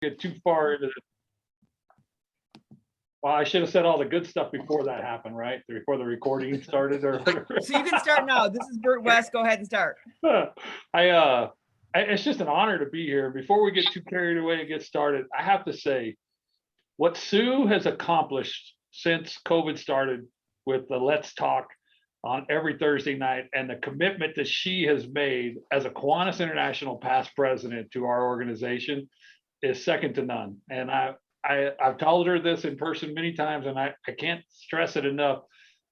get too far into the, well, I should have said all the good stuff before that happened, right? Before the recording started or whatever. So you can start now. This is Bert West. Go ahead and start. It's just an honor to be here. Before we get too carried away and get started, I have to say what Sue has accomplished since COVID started with the Let's Talk on every Thursday night and the commitment that she has made as a Kiwanis International past president to our organization is second to none. And I've told her this in person many times, and I can't stress it enough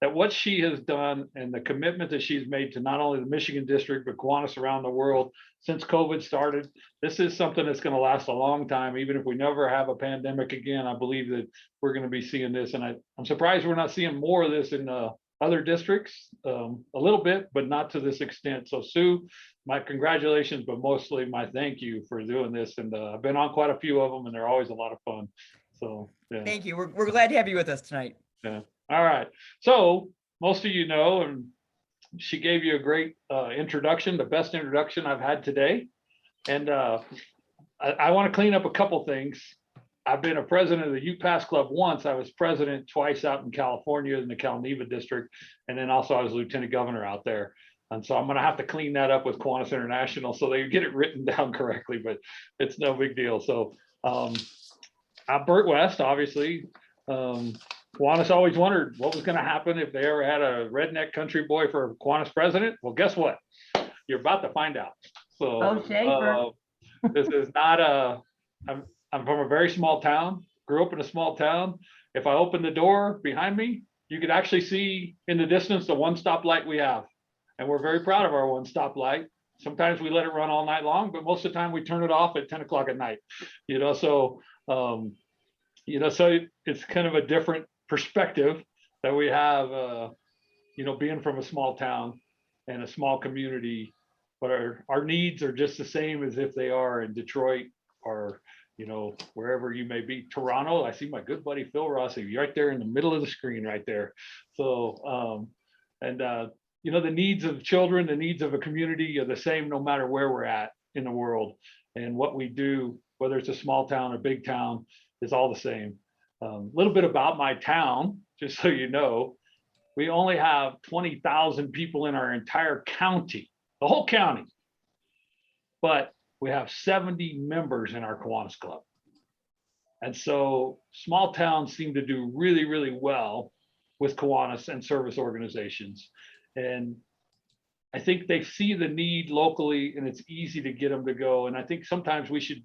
that what she has done and the commitment that she's made to not only the Michigan district, but Kiwanis around the world since COVID started, this is something that's going to last a long time. Even if we never have a pandemic again, I believe that we're going to be seeing this. And I'm surprised we're not seeing more of this in other districts, a little bit, but not to this extent. So Sue, my congratulations, but mostly my thank you for doing this. And I've been on quite a few of them and they're always a lot of fun. So yeah. Thank you. We're glad to have you with us tonight. Yeah. All right. So most of you know, and she gave you a great introduction, the best introduction I've had today. And I want to clean up a couple things. I've been a president of the Youth Pass Club once. I was president twice out in California in the Calneva district. And then also I was lieutenant governor out there. And so I'm going to have to clean that up with Kiwanis International so they get it written down correctly, but it's no big deal. So I'm Bert West, obviously. Kiwanis always wondered what was going to happen if they ever had a redneck country boy for Kiwanis president. Well, guess what? You're about to find out. So this is not I'm from a very small town, grew up in a small town. If I open the door behind me, you could actually see in the distance the one stoplight we have. And we're very proud of our one stoplight. Sometimes we let it run all night long, but most of the time we turn it off at 10 o'clock at night. So it's kind of a different perspective that we have, being from a small town and a small community, but our needs are just the same as if they are in Detroit or, wherever you may be. Toronto, I see my good buddy, Phil Rossi, right there in the middle of the screen right there. So, the needs of children, the needs of a community are the same no matter where we're at in the world. And what we do, whether it's a small town or big town, is all the same. A little bit about my town, just so you know, we only have 20,000 people in our entire county, the whole county, but we have 70 members in our Kiwanis Club. And so small towns seem to do really, really well with Kiwanis and service organizations. And I think they see the need locally and it's easy to get them to go. And I think sometimes we should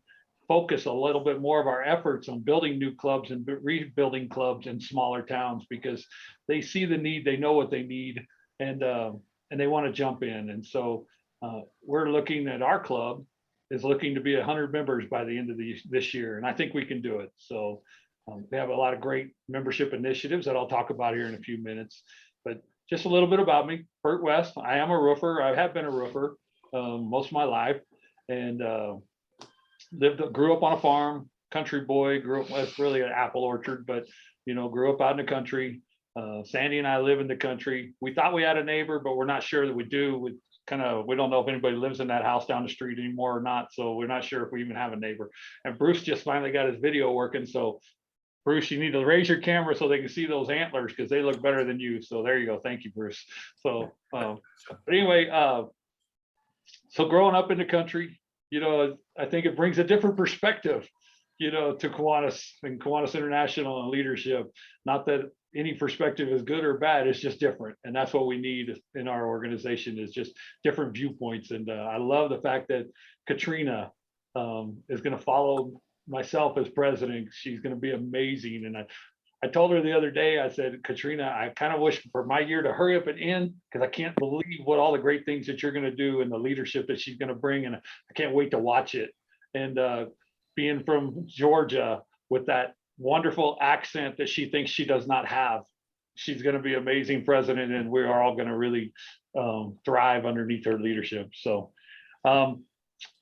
focus a little bit more of our efforts on building new clubs and rebuilding clubs in smaller towns because they see the need, they know what they need, and they want to jump in. And so we're looking at our club is looking to be 100 members by the end of this year, and I think we can do it. So we have a lot of great membership initiatives that I'll talk about here in a few minutes. But just a little bit about me, Bert West. I am a roofer. I have been a roofer most of my life, and grew up on a farm, country boy. Grew up with really an apple orchard, but grew up out in the country. Sandy and I live in the country. We thought we had a neighbor, but we're not sure that we do. We don't know if anybody lives in that house down the street anymore or not. So we're not sure if we even have a neighbor. And Bruce just finally got his video working. So Bruce, you need to raise your camera so they can see those antlers because they look better than you. So there you go. Thank you, Bruce. So, but anyway, so growing up in the country, I think it brings a different perspective, to Kiwanis and Kiwanis International and leadership. Not that any perspective is good or bad, it's just different. And that's what we need in our organization is just different viewpoints. And I love the fact that Katrina is going to follow myself as president. She's going to be amazing. And I told her the other day, I said, Katrina, I kind of wish for my year to hurry up and end because I can't believe what all the great things that you're going to do and the leadership that she's going to bring. And I can't wait to watch it. And being from Georgia with that wonderful accent that she thinks she does not have, she's going to be amazing president. And we are all going to really thrive underneath her leadership. So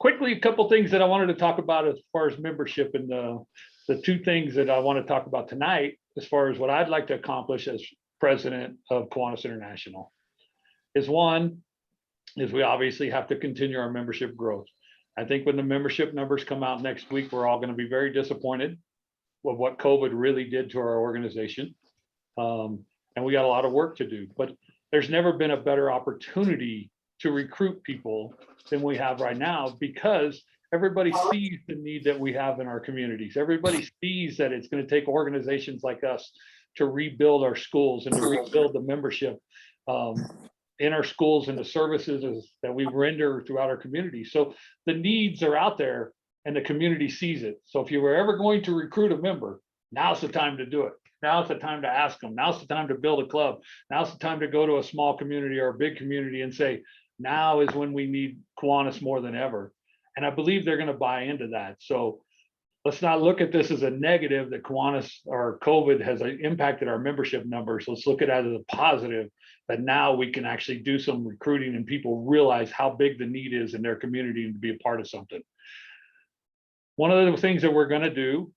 quickly, a couple things that I wanted to talk about as far as membership and the two things that I want to talk about tonight as far as what I'd like to accomplish as president of Kiwanis International is one is we obviously have to continue our membership growth. I think when the membership numbers come out next week, we're all going to be very disappointed with what COVID really did to our organization. And we got a lot of work to do, but there's never been a better opportunity to recruit people than we have right now, because everybody sees the need that we have in our communities. Everybody sees that it's going to take organizations like us to rebuild our schools and to rebuild the membership in our schools and the services that we render throughout our community. So the needs are out there and the community sees it. So if you were ever going to recruit a member, now's the time to do it. Now's the time to ask them. Now's the time to build a club. Now's the time to go to a small community or a big community and say, now is when we need Kiwanis more than ever. And I believe they're going to buy into that. So let's not look at this as a negative that Kiwanis or COVID has impacted our membership numbers. Let's look at it as a positive, that now we can actually do some recruiting and people realize how big the need is in their community and to be a part of something. One of the things that we're going to do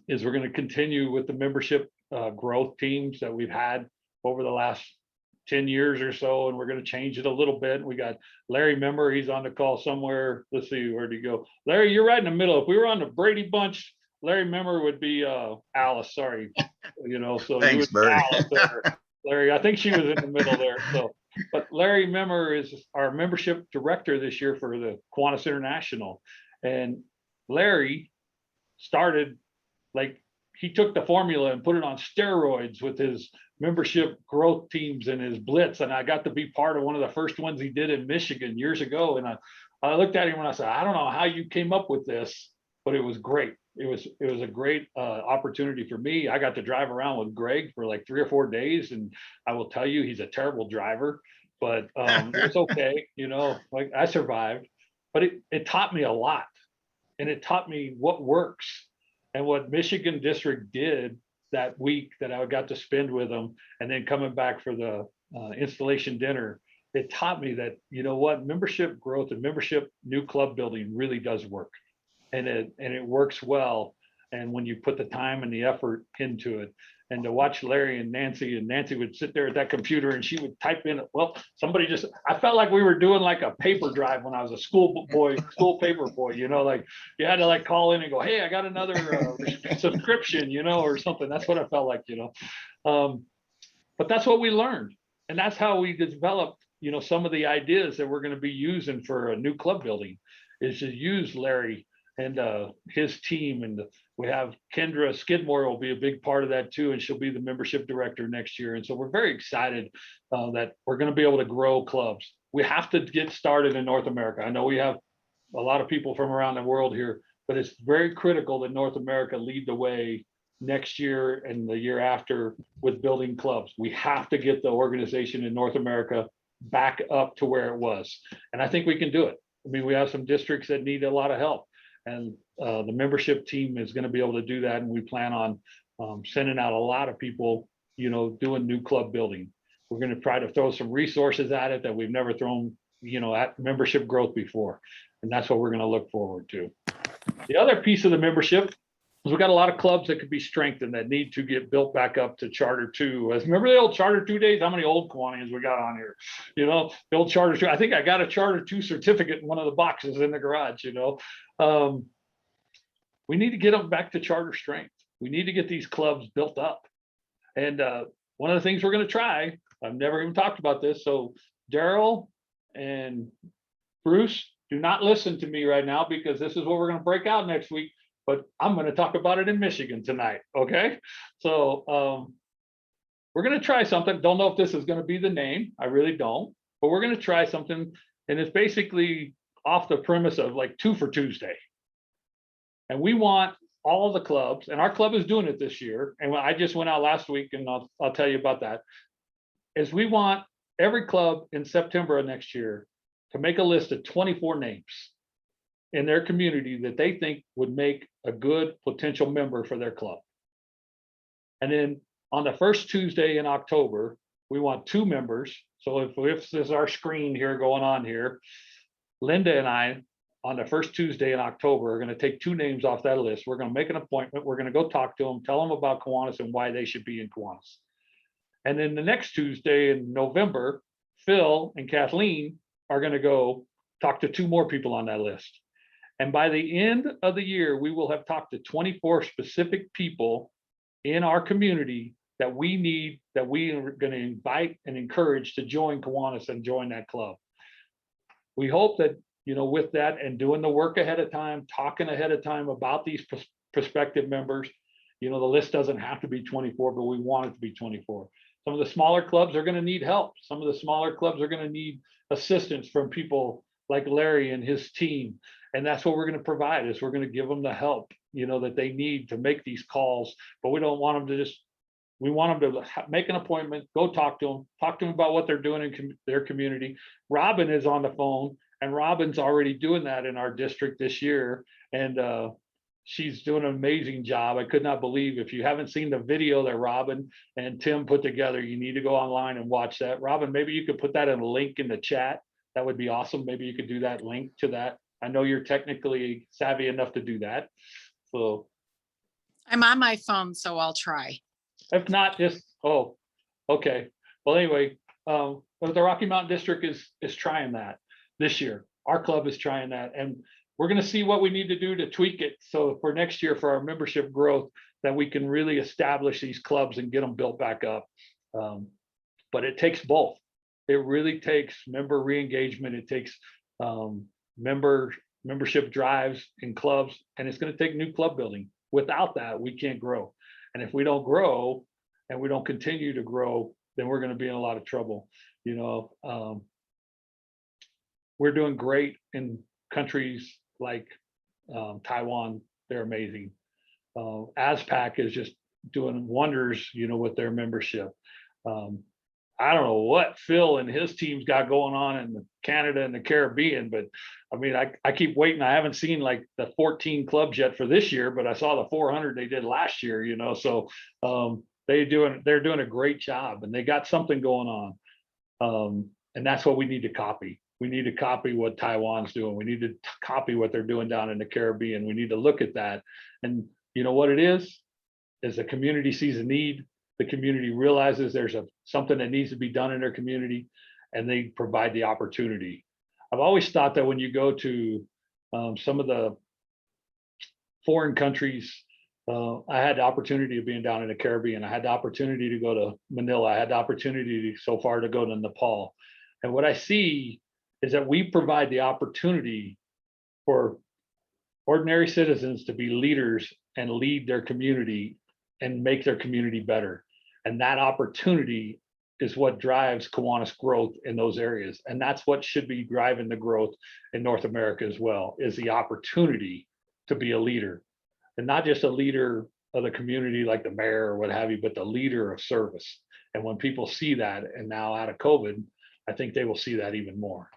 is we're going to continue with the membership growth teams that we've had over the last 10 years or so, and we're going to change it a little bit. We got Larry Member, he's on the call somewhere. Let's see, where'd he go? Larry, you're right in the middle. If we were on the Brady Bunch, Larry Member would be Alice, sorry. You know, so Thanks, Bert. Alice there. Larry, I think she was in the middle there. So, but Larry Member is our membership director this year for the Kiwanis International. And Larry started, like, he took the formula and put it on steroids with his membership growth teams and his blitz. And I got to be part of one of the first ones he did in Michigan years ago. And I looked at him and I said, I don't know how you came up with this, but it was great. It was a great opportunity for me. I got to drive around with Greg for like 3 or 4 days. And I will tell you, he's a terrible driver, but it's okay. You know, like, I survived, but it taught me a lot. And it taught me what works. And what Michigan District did that week that I got to spend with them, and then coming back for the installation dinner, it taught me that, you know what, membership growth and membership new club building really does work. And it works well. And when you put the time and the effort into it, and to watch Larry and Nancy would sit there at that computer and she would type in, well, somebody just, I felt like we were doing like a paper drive when I was a school paper boy, you know, like you had to like call in and go, hey, I got another subscription, you know, or something. That's what I felt like, you know. But that's what we learned. And that's how we developed, you know, some of the ideas that we're going to be using for a new club building, is to use Larry and his team. And we have Kendra Skidmore will be a big part of that too, and she'll be the membership director next year. And so we're very excited that we're going to be able to grow clubs. We have to get started in North America. I know we have a lot of people from around the world here, but it's very critical that North America lead the way next year and the year after with building clubs. We have to get the organization in North America back up to where it was. And I think we can do it. I mean, we have some districts that need a lot of help. And the membership team is going to be able to do that. And we plan on sending out a lot of people, you know, doing new club building. We're going to try to throw some resources at it that we've never thrown, you know, at membership growth before. And that's what we're going to look forward to. The other piece of the membership is we've got a lot of clubs that could be strengthened that need to get built back up to Charter 2. Remember the old Charter 2 days? How many old Kiwanians we got on here? You know, the old Charter 2. I think I got a Charter 2 certificate in one of the boxes in the garage, you know. We need to get them back to charter strength. We need to get these clubs built up. And one of the things we're going to try, I've never even talked about this. So Daryl and Bruce, do not listen to me right now, because this is what we're going to break out next week. But I'm going to talk about it in Michigan tonight. Okay. So we're going to try something. Don't know if this is going to be the name. I really don't. But we're going to try something. And it's basically off the premise of like 2 for Tuesday. And we want all of the clubs, and our club is doing it this year. And I just went out last week, and I'll tell you about that, is we want every club in September of next year to make a list of 24 names in their community that they think would make a good potential member for their club. And then on the first Tuesday in October, we want 2 members. So if this is our screen here going on here, Linda and I, on the first Tuesday in October, are going to take 2 names off that list. We're going to make an appointment. We're going to go talk to them, tell them about Kiwanis and why they should be in Kiwanis. And then the next Tuesday in November, Phil and Kathleen are going to go talk to 2 more people on that list. And by the end of the year, we will have talked to 24 specific people in our community that we are going to invite and encourage to join Kiwanis and join that club. We hope that, with that and doing the work ahead of time, talking ahead of time about these prospective members, the list doesn't have to be 24, but we want it to be 24. Some of the smaller clubs are going to need help. Some of the smaller clubs are going to need assistance from people like Larry and his team. And that's what we're going to provide, is we're going to give them the help, that they need to make these calls. But we don't want them to we want them to make an appointment, go talk to them about what they're doing in their community. Robin is on the phone, and Robin's already doing that in our district this year. And she's doing an amazing job. I could not believe, if you haven't seen the video that Robin and Tim put together, you need to go online and watch that. Robin, maybe you could put that in a link in the chat. That would be awesome. Maybe you could do that link to that. I know you're technically savvy enough to do that. So I'm on my phone, so I'll try. if not, just, oh, okay. Well, anyway, the Rocky Mountain District is trying that this year. Our club is trying that, and we're going to see what we need to do to tweak it. So for next year, for our membership growth, that we can really establish these clubs and get them built back up. But it takes both. It really takes member re-engagement. It takes membership drives in clubs, and it's going to take new club building. Without that, we can't grow. And if we don't grow and we don't continue to grow, then we're going to be in a lot of trouble. We're doing great in countries like Taiwan. They're amazing. ASPAC is just doing wonders, with their membership. I don't know what Phil and his team's got going on in Canada and the Caribbean, but I mean, I keep waiting. I haven't seen like the 14 clubs yet for this year, but I saw the 400 they did last year, so they're doing a great job, and they got something going on. And that's what we need to copy. We need to copy what Taiwan's doing. We need to copy what they're doing down in the Caribbean. We need to look at that. And what it is the community sees a need. The community realizes there's something that needs to be done in their community, and they provide the opportunity. I've always thought that when you go to some of the foreign countries, I had the opportunity of being down in the Caribbean. I had the opportunity to go to Manila. I had the opportunity so far to go to Nepal. And what I see is that we provide the opportunity for ordinary citizens to be leaders and lead their community and make their community better. And that opportunity is what drives Kiwanis growth in those areas. And that's what should be driving the growth in North America as well, is the opportunity to be a leader. And not just a leader of the community like the mayor or what have you, but the leader of service. And when people see that, and now out of COVID, I think they will see that even more.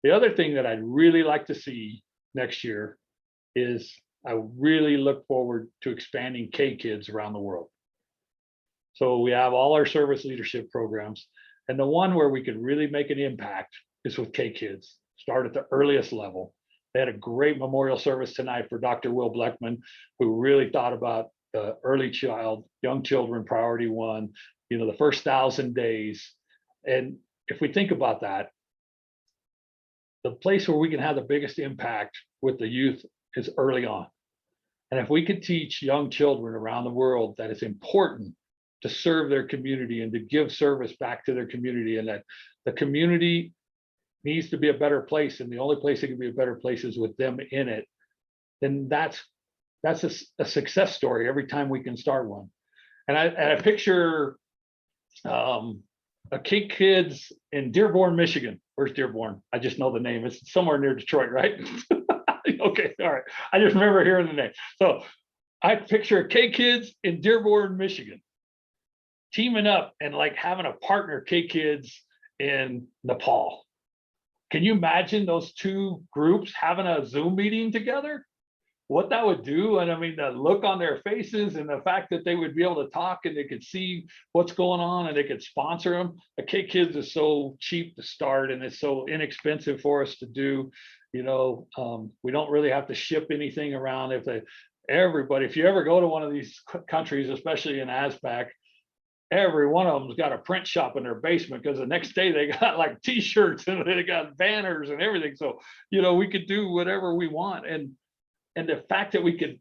The other thing that I'd really like to see next year is I really look forward to expanding K-Kids around the world. So we have all our service leadership programs, and the one where we could really make an impact is with K-Kids. Start at the earliest level. They had a great memorial service tonight for Dr. Will Bleckman, who really thought about the early child, young children, priority one, the first 1,000 days. And if we think about that, the place where we can have the biggest impact with the youth is early on. And if we could teach young children around the world that it's important to serve their community and to give service back to their community, and that the community needs to be a better place, and the only place it can be a better place is with them in it, then that's a success story every time we can start one. And I picture a K-Kids in Dearborn, Michigan. Where's Dearborn? I just know the name. It's somewhere near Detroit, right? Okay, all right. I just remember hearing the name. So I picture K-Kids in Dearborn, Michigan, teaming up and like having a partner K-Kids in Nepal. Can you imagine those two groups having a Zoom meeting together? What that would do, and I mean, the look on their faces and the fact that they would be able to talk and they could see what's going on and they could sponsor them. The K-Kids is so cheap to start, and it's so inexpensive for us to do. We don't really have to ship anything around. If you ever go to one of these countries, especially in ASPAC, every one of them's got a print shop in their basement because the next day they got like t-shirts and they got banners and everything. So, we could do whatever we want. And the fact that we could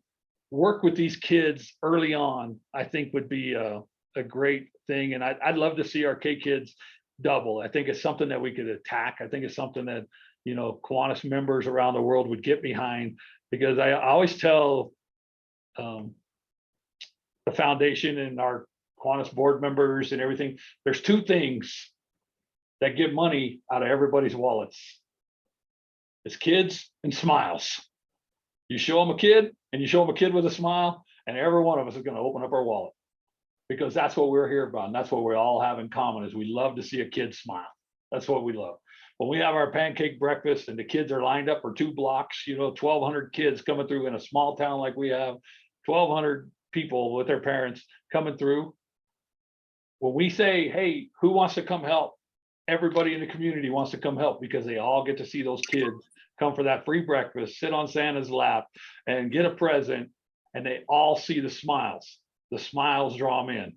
work with these kids early on, I think would be a great thing. And I'd love to see our K kids double. I think it's something that we could attack. I think it's something that, Kiwanis members around the world would get behind, because I always tell the foundation and our Kiwanis board members and everything, there's two things that get money out of everybody's wallets. It's kids and smiles. You show them a kid and you show them a kid with a smile, and every one of us is going to open up our wallet, because that's what we're here about. And that's what we all have in common, is we love to see a kid smile. That's what we love. When we have our pancake breakfast and the kids are lined up for 2 blocks, 1,200 kids coming through in a small town like we have, 1,200 people with their parents coming through. When we say, hey, who wants to come help? Everybody in the community wants to come help, because they all get to see those kids come for that free breakfast, sit on Santa's lap and get a present. And they all see the smiles. The smiles draw them in.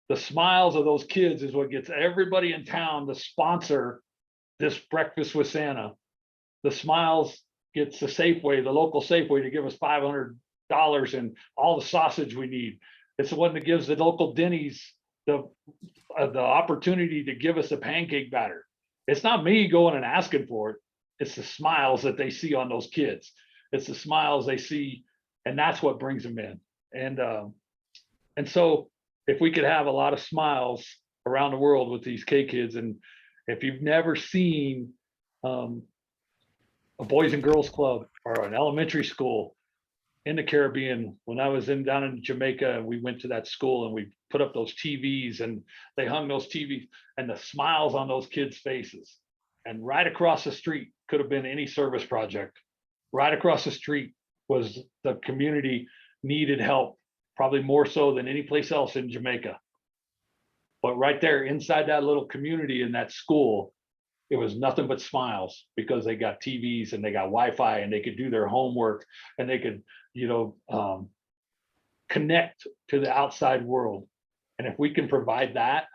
The smiles of those kids is what gets everybody in town to sponsor this breakfast with Santa. The smiles gets the Safeway, the local Safeway, to give us $500 and all the sausage we need. It's the one that gives the local Denny's the opportunity to give us a pancake batter. It's not me going and asking for it. It's the smiles that they see on those kids. It's the smiles they see, and that's what brings them in. And so if we could have a lot of smiles around the world with these K kids, and if you've never seen a Boys and Girls Club or an elementary school in the Caribbean, when I was down in Jamaica, and we went to that school and we put up those TVs and they hung those TVs, and the smiles on those kids' faces. And right across the street could have been any service project. Right across the street was the community needed help, probably more so than any place else in Jamaica. But right there inside that little community in that school, it was nothing but smiles, because they got TVs and they got Wi-Fi and they could do their homework and they could, connect to the outside world. And if we can provide that,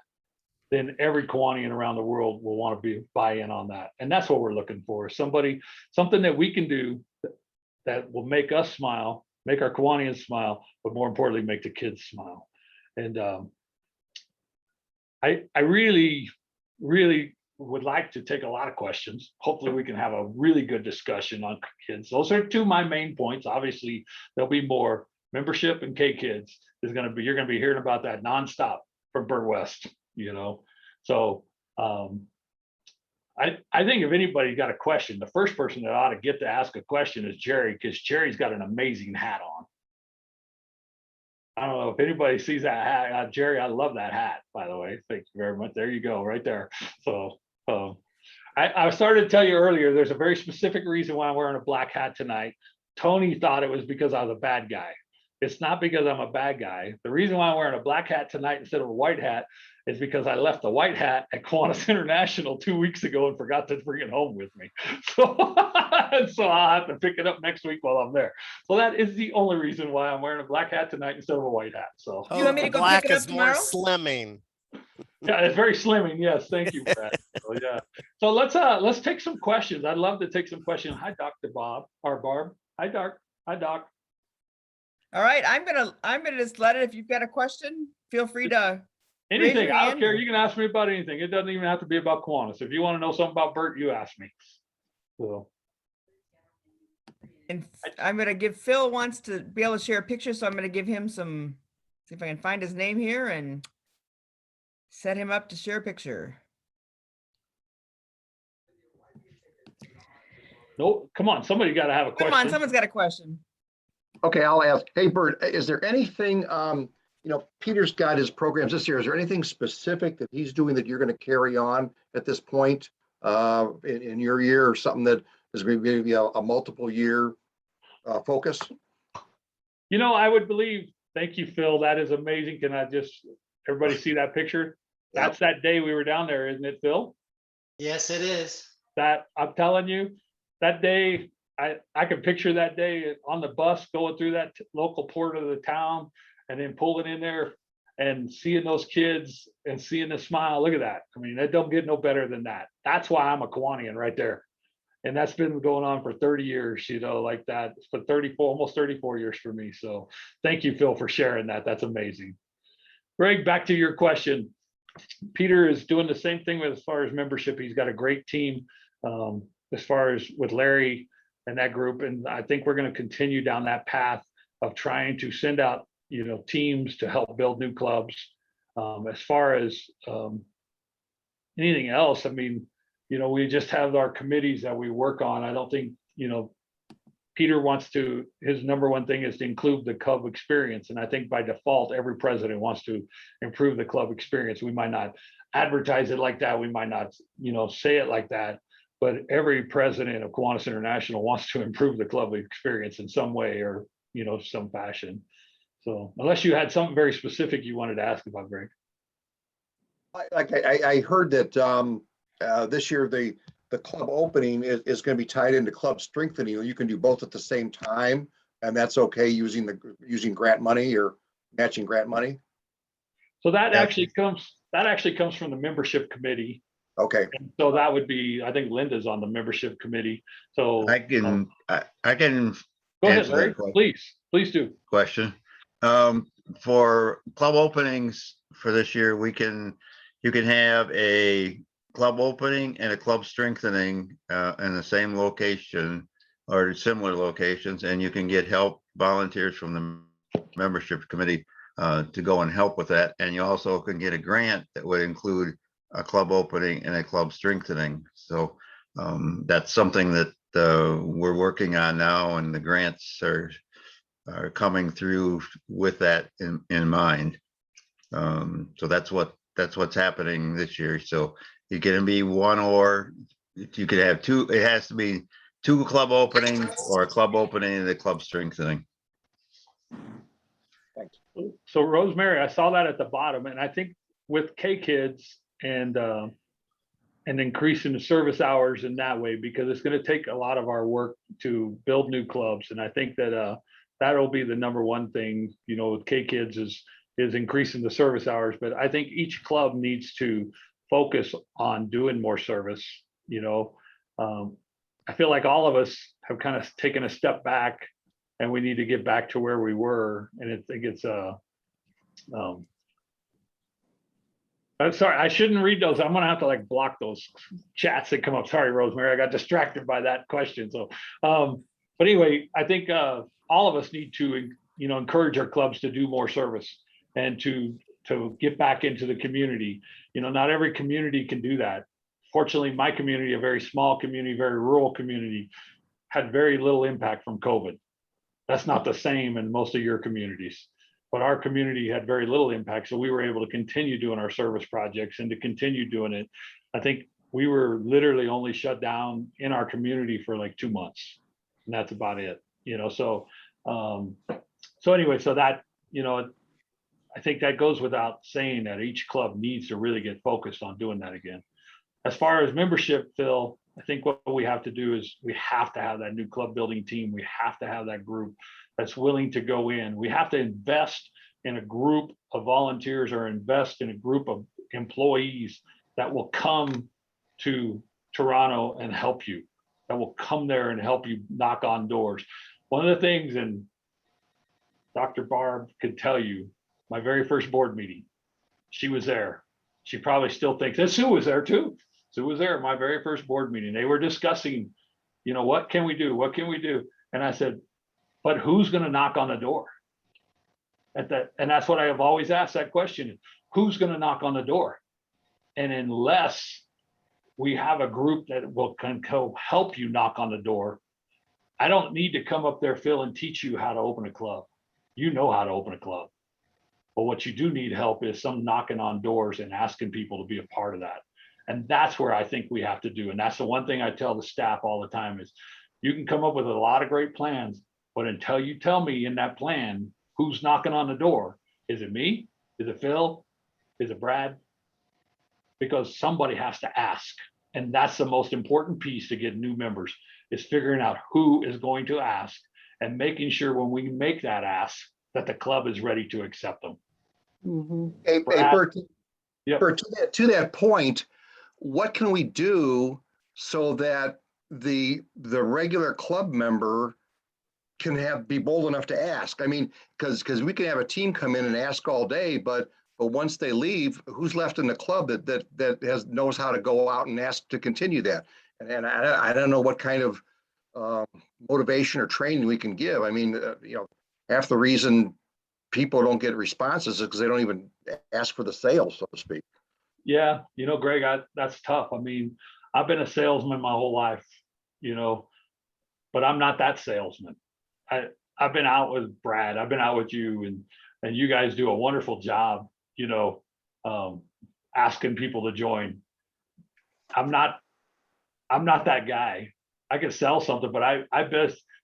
then every Kiwanian around the world will want to buy in on that. And that's what we're looking for. Something that we can do that will make us smile, make our Kiwanians smile, but more importantly, make the kids smile. And I really, really would like to take a lot of questions. Hopefully we can have a really good discussion on kids. Those are 2 of my main points. Obviously, there'll be more. Membership and K kids you're going to be hearing about that nonstop from Bert West, So I think if anybody got a question, the first person that ought to get to ask a question is Jerry, because Jerry's got an amazing hat on. I don't know if anybody sees that hat. Jerry, I love that hat, by the way. Thank you very much. There you go, right there. So I started to tell you earlier, there's a very specific reason why I'm wearing a black hat tonight. Tony thought it was because I was a bad guy. It's not because I'm a bad guy. The reason why I'm wearing a black hat tonight instead of a white hat is because I left the white hat at Kiwanis International 2 weeks ago and forgot to bring it home with me. So I'll have to pick it up next week while I'm there. So that is the only reason why I'm wearing a black hat tonight instead of a white hat. So You want me to go black pick it up is more tomorrow? slimming. yeah, it's very slimming. Yes, thank you, Brad. So, yeah. So let's take some questions. I'd love to take some questions. Hi, Dr. Bob or Barb. Hi, Doc. Hi, Doc. All right, I'm gonna just let it. If you've got a question, feel free to. Anything. your I don't hand. care. You can ask me about anything. It doesn't even have to be about Kiwanis. If you want to know something about Bert, you ask me. So And I'm gonna give Phil wants to be able to share a picture, so I'm gonna give him some. See if I can find his name here and set him up to share a picture. no, come on. Somebody got to have a question. Come on, someone's got a question. Okay, I'll ask. Hey, Bert, is there anything, Peter's got his programs this year. Is there anything specific that he's doing that you're going to carry on at this point in your year, or something that is going to be a multiple year focus? I would believe. Thank you, Phil. That is amazing. Can I just everybody see that picture? That's that day we were down there, isn't it, Phil? Yes, it is. That I'm telling you, that day. I can picture that day on the bus going through that local port of the town and then pulling in there and seeing those kids and seeing the smile. Look at that. I mean, that don't get no better than that. That's why I'm a Kiwanian right there. And that's been going on for 30 years, you know, like that, for 34, almost 34 years for me. So thank you, Phil, for sharing that. That's amazing. Greg, back to your question. Peter is doing the same thing with as far as membership. He's got a great team as far as with Larry and that group. And I think we're going to continue down that path of trying to send out, you know, teams to help build new clubs. As far as anything else, I mean, you know, we just have our committees that we work on. I don't think, you know, Peter wants to, his number one thing is to include the club experience. And I think by default, every president wants to improve the club experience. We might not advertise it like that. We might not, you know, say it like that, but every president of Kiwanis International wants to improve the club experience in some way or, you know, some fashion. So unless you had something very specific you wanted to ask about, Greg. I heard that this year the club opening is going to be tied into club strengthening. You can do both at the same time, and that's okay using grant money or matching grant money. So that actually comes from the membership committee. Okay. And so that would be, I think Linda's on the membership committee. So I can go ahead, answer Larry. that Please do. question. For club openings for this year, you can have a club opening and a club strengthening in the same location or similar locations, and you can get help, volunteers from the membership committee to go and help with that. And you also can get a grant that would include a club opening and a club strengthening. So that's something that we're working on now, and the grants are coming through with that in mind. So that's what's happening this year. So you can be one, or you could have two. It has to be two club openings or a club opening and a club strengthening. Thanks. So Rosemary, I saw that at the bottom, and I think with K-Kids and increasing the service hours in that way, because it's going to take a lot of our work to build new clubs. And I think that that'll be the number one thing, you know, with K-Kids is increasing the service hours. But I think each club needs to focus on doing more service. You know, I feel like all of us have kind of taken a step back, and we need to get back to where we were. And I think it's I'm sorry, I shouldn't read those. I'm gonna have to like block those chats that come up. Sorry, Rosemary, I got distracted by that question. So, but anyway, I think all of us need to, you know, encourage our clubs to do more service and to get back into the community. You know, not every community can do that. Fortunately, my community, a very small community, very rural community, had very little impact from COVID. That's not the same in most of your communities, but our community had very little impact. So we were able to continue doing our service projects and to continue doing it. I think we were literally only shut down in our community for like 2 months, and that's about it. You know, so anyway, so that, you know, I think that goes without saying that each club needs to really get focused on doing that again. As far as membership, Phil, I think what we have to do is we have to have that new club building team. We have to have that group that's willing to go in. We have to invest in a group of volunteers or invest in a group of employees that will come to Toronto and help you, that will come there and help you knock on doors. One of the things, and Dr. Barb could tell you, my very first board meeting, she was there. She probably still thinks, and Sue was there too. Sue was there at my very first board meeting. They were discussing, you know, what can we do? What can we do? And I said, but who's going to knock on the door? And that's what I have always asked that question. Who's going to knock on the door? And unless we have a group that can help you knock on the door, I don't need to come up there, Phil, and teach you how to open a club. You know how to open a club. But what you do need help is some knocking on doors and asking people to be a part of that. And that's where I think we have to do. And that's the one thing I tell the staff all the time is you can come up with a lot of great plans, but until you tell me in that plan, who's knocking on the door? Is it me? Is it Phil? Is it Brad? Because somebody has to ask. And that's the most important piece to get new members, is figuring out who is going to ask and making sure when we make that ask that the club is ready to accept them. Hey, Brad? Bert, Yep. Bert, to that point, what can we do so that the regular club member can be bold enough to ask? I mean, because we can have a team come in and ask all day, but once they leave, who's left in the club that knows how to go out and ask to continue that? And I don't know what kind of motivation or training we can give. I mean, half the reason people don't get responses is because they don't even ask for the sale, so to speak. Yeah, Greg, that's tough. I mean, I've been a salesman my whole life, but I'm not that salesman. I've been out with Brad, I've been out with you, and you guys do a wonderful job, asking people to join. I'm not that guy. I can sell something, but I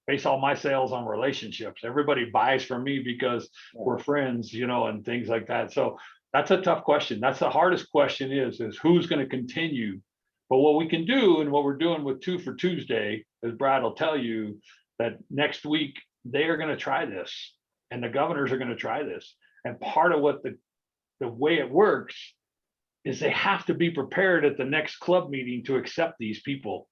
base all my sales on relationships. Everybody buys from me because we're friends, and things like that. So that's a tough question. That's the hardest question is who's going to continue. But what we can do, and what we're doing with 2 for Tuesday, as Brad will tell you, that next week they are going to try this, and the governors are going to try this. And part of what the way it works is they have to be prepared at the next club meeting to accept these people.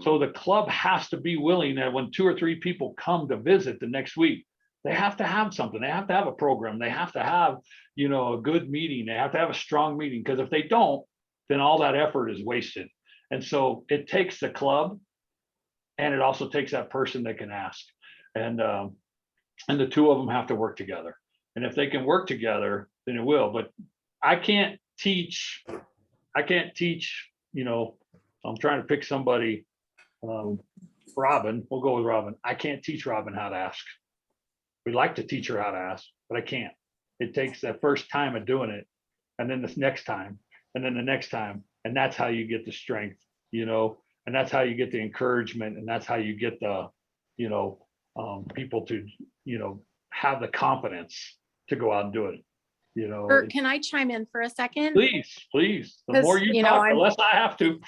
So the club has to be willing that when 2 or 3 people come to visit the next week, they have to have something. They have to have a program. They have to have, a good meeting. They have to have a strong meeting, because if they don't, then all that effort is wasted. And so it takes the club, and it also takes that person that can ask. And the two of them have to work together. And if they can work together, then it will. But I can't teach, I'm trying to pick somebody, Robin, we'll go with Robin. I can't teach Robin how to ask. We'd like to teach her how to ask, but I can't. It takes that first time of doing it, and then this next time, and then the next time. And that's how you get the strength, and that's how you get the encouragement, and that's how you get the, people to, have the confidence to go out and do it. Bert, can I chime in for a second? Please. The more 'Cause, you talk, the less I have to.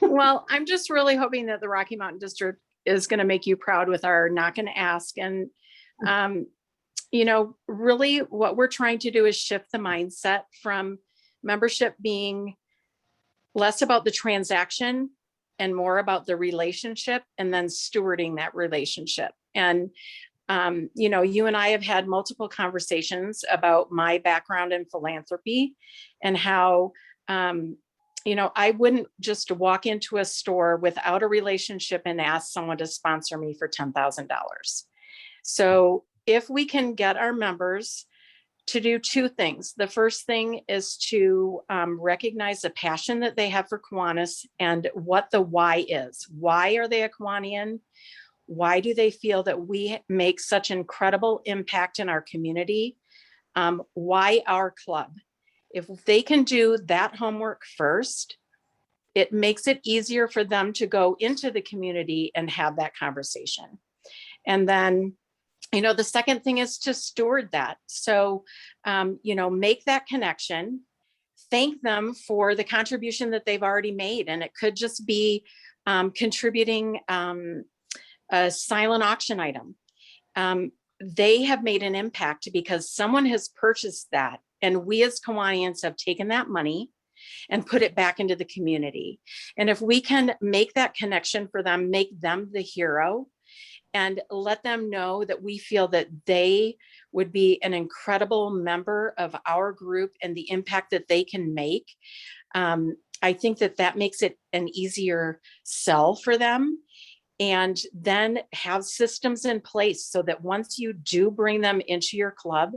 Well, I'm just really hoping that the Rocky Mountain District is going to make you proud with our not going to ask. And, really what we're trying to do is shift the mindset from membership being less about the transaction and more about the relationship, and then stewarding that relationship. And you and I have had multiple conversations about my background in philanthropy and how, I wouldn't just walk into a store without a relationship and ask someone to sponsor me for $10,000. So if we can get our members to do 2 things. The first thing is to recognize the passion that they have for Kiwanis and what the why is. Why are they a Kiwanian? Why do they feel that we make such incredible impact in our community? Why our club? If they can do that homework first, it makes it easier for them to go into the community and have that conversation. And then, the second thing is to steward that. So, make that connection, thank them for the contribution that they've already made. And it could just be contributing a silent auction item. They have made an impact because someone has purchased that, and we as Kiwanians have taken that money and put it back into the community. And if we can make that connection for them, make them the hero, and let them know that we feel that they would be an incredible member of our group and the impact that they can make, I think that makes it an easier sell for them. And then have systems in place so that once you do bring them into your club,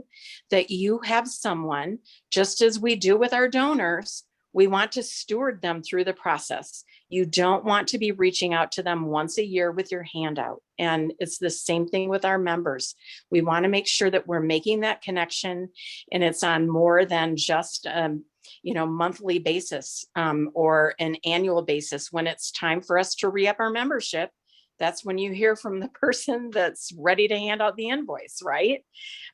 that you have someone, just as we do with our donors, we want to steward them through the process. You don't want to be reaching out to them once a year with your hand out. And it's the same thing with our members. We want to make sure that we're making that connection, and it's on more than just monthly basis or an annual basis. When it's time for us to re-up our membership, that's when you hear from the person that's ready to hand out the invoice, right?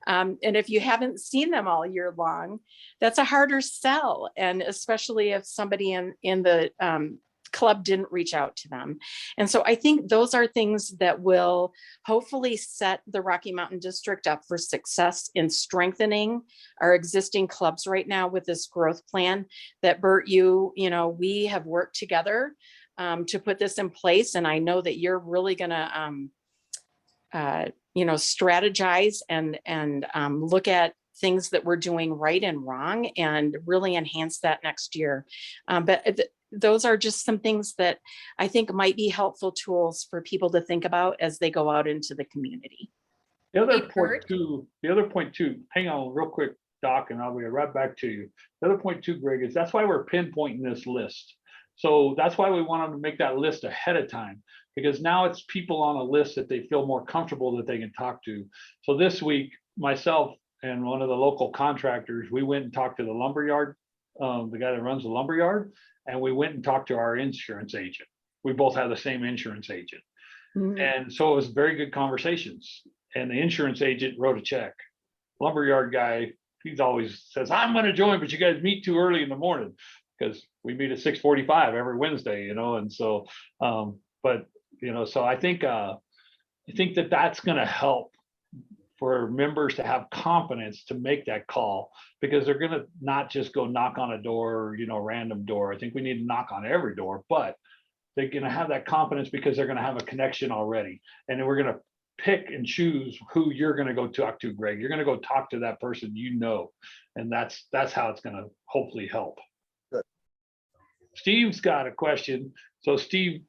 And if you haven't seen them all year long, that's a harder sell. And especially if somebody in the club didn't reach out to them. And so I think those are things that will hopefully set the Rocky Mountain District up for success in strengthening our existing clubs right now with this growth plan that Bert, we have worked together to put this in place. And I know that you're really gonna, strategize and look at things that we're doing right and wrong and really enhance that next year. Those are just some things that I think might be helpful tools for people to think about as they go out into the community. The other Hey, point too, hang on real quick, Doc, and I'll be right back to you. The other point too, Greg, is that's why we're pinpointing this list. So that's why we wanted to make that list ahead of time, because now it's people on a list that they feel more comfortable that they can talk to. So this week, myself and one of the local contractors, we went and talked to the lumberyard, the guy that runs the lumberyard, and we went and talked to our insurance agent. We both have the same insurance agent. Mhm. And so it was very good conversations. And the insurance agent wrote a check. Lumberyard guy, he's always says, I'm going to join, but you guys meet too early in the morning, because we meet at 6:45 every Wednesday, and so, so I think that that's going to help for members to have confidence to make that call, because they're going to not just go knock on a door, random door. I think we need to knock on every door, but they're going to have that confidence because they're going to have a connection already. And then we're going to pick and choose who you're going to go talk to, Greg. You're going to go talk to that person, and that's how it's going to hopefully help. Good. Steve's got a question. So Steve,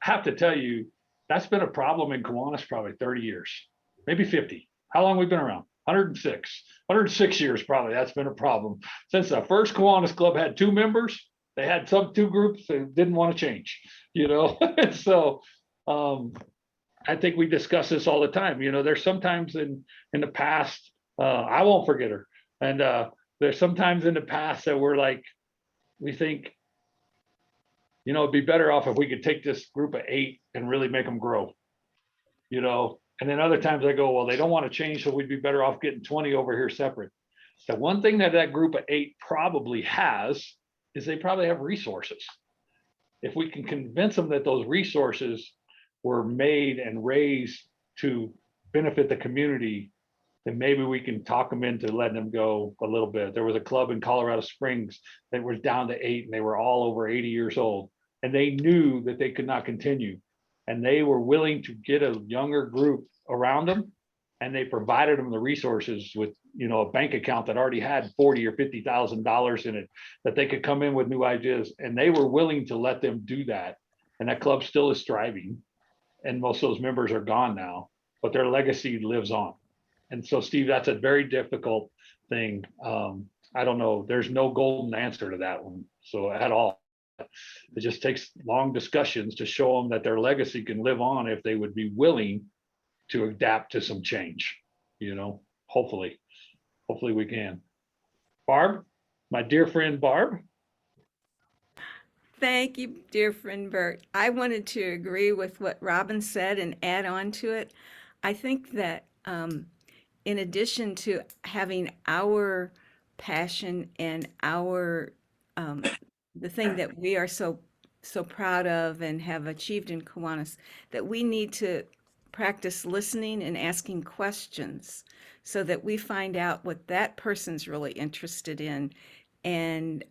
I have to tell you, that's been a problem in Kiwanis probably 30 years. Maybe 50. How long we been around? 106 years probably. That's been a problem. Since the first Kiwanis club had 2 members, they had two groups that didn't want to change, So I think we discuss this all the time. There's sometimes in the past, I won't forget her. And there's sometimes in the past that we think, it'd be better off if we could take this group of 8 and really make them grow, And then other times I go, well, they don't want to change, so we'd be better off getting 20 over here separate. The one thing that group of 8 probably has is they probably have resources. If we can convince them that those resources were made and raised to benefit the community, then maybe we can talk them into letting them go a little bit. There was a club in Colorado Springs that was down to 8, and they were all over 80 years old, and they knew that they could not continue. And they were willing to get a younger group around them, and they provided them the resources with, a bank account that already had $40,000 or $50,000 in it, that they could come in with new ideas, and they were willing to let them do that. And that club still is thriving, and most of those members are gone now, but their legacy lives on. And so, Steve, that's a very difficult thing. I don't know. There's no golden answer to that one. So at all. It just takes long discussions to show them that their legacy can live on if they would be willing to adapt to some change, hopefully we can. Barb, my dear friend Barb. Thank you, dear friend Bert. I wanted to agree with what Robin said and add on to it. I think that in addition to having our passion and our the thing that we are so proud of and have achieved in Kiwanis, that we need to practice listening and asking questions so that we find out what that person's really interested in, and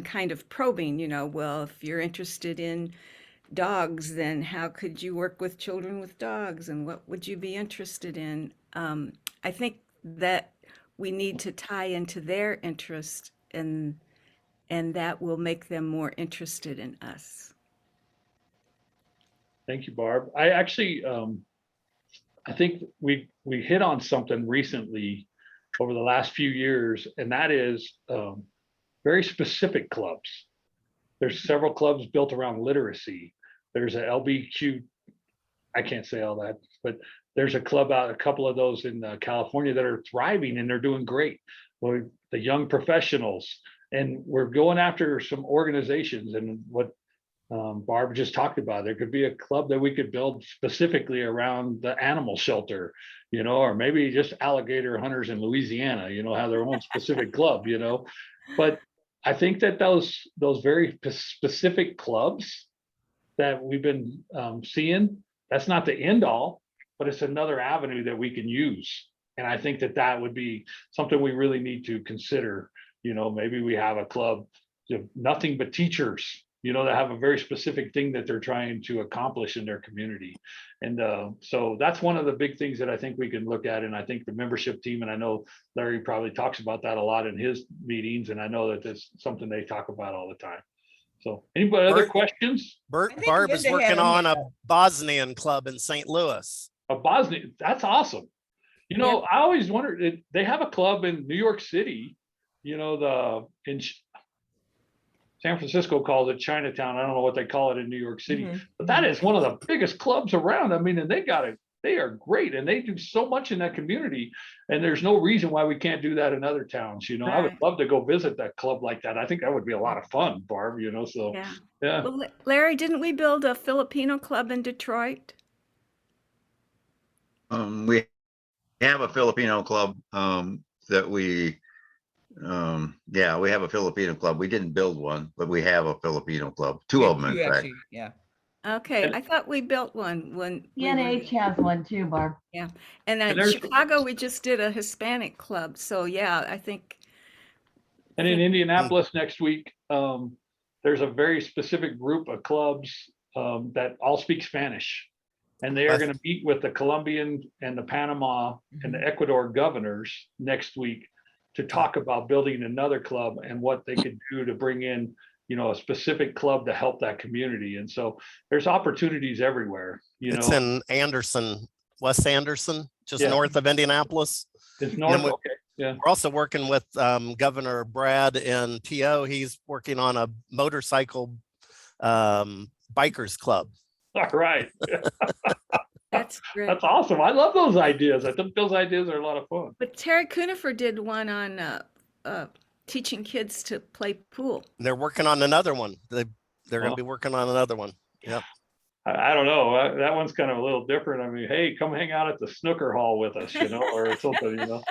kind of probing, well, if you're interested in dogs, then how could you work with children with dogs, and what would you be interested in? I think that we need to tie into their interest, and that will make them more interested in us. Thank you, Barb. I actually, I think we hit on something recently over the last few years, and that is very specific clubs. There's several clubs built around literacy. There's a LBQ, I can't say all that, but there's a couple of those in California that are thriving, and they're doing great. Well, the young professionals, and we're going after some organizations, and what Barb just talked about, there could be a club that we could build specifically around the animal shelter, or maybe just alligator hunters in Louisiana, have their own specific club, but I think that those very specific clubs that we've been seeing, that's not the end all, but it's another avenue that we can use. And I think that that would be something we really need to consider. You know, maybe we have a club, nothing but teachers, you know, that have a very specific thing that they're trying to accomplish in their community. And so that's one of the big things that I think we can look at. And I think the membership team, and I know Larry probably talks about that a lot in his meetings, and I know that that's something they talk about all the time. So anybody other Bert- questions? Bert I think Barb is Linda had working her on a hand up. Bosnian club in St. Louis. A Bosnia, that's awesome. You know, I always wondered, they have a club in New York City, you know, in San Francisco calls it Chinatown. I don't know what they call it in New York City, but that is one of the biggest clubs around. I mean, and they are great, and they do so much in that community, and there's no reason why we can't do that in other towns. You know, I would Right. love to go visit that club like that. I think that would be a lot of fun, Barb, you know, so Yeah. yeah. Well, Larry, didn't we build a Filipino club in Detroit? We have a Filipino club, that we have a Filipino club. We didn't build one, but we have a Filipino club, two Yeah, of them, two in fact. actually, yeah. Okay, And- I thought we built one when we were, PNH has one too, Barb. and And in there's- Chicago, we just did a Hispanic club. So yeah, I think. And in think- Indianapolis next week, there's a very specific group of clubs that all speak Spanish. And they are going to meet with the Colombian and the Panama and the Ecuador governors next week to talk about building another club and what they could do to bring in, you know, a specific club to help that community. And so there's opportunities everywhere, you It's know. in Anderson, West Anderson, just Yeah. north of Indianapolis. It's north, we- okay, yeah. We're also working with Governor Brad in TO. He's working on a motorcycle bikers club. All right. That's great. That's awesome. I love those ideas. I think those ideas are a lot of fun. But Terry Cunifer did one on teaching kids to play pool. They're working on another one. They're going Well. to be working on another one. Yep. I don't know. That one's kind of a little different. I mean, hey, come hang out at the snooker hall with us, you know, or something, you know.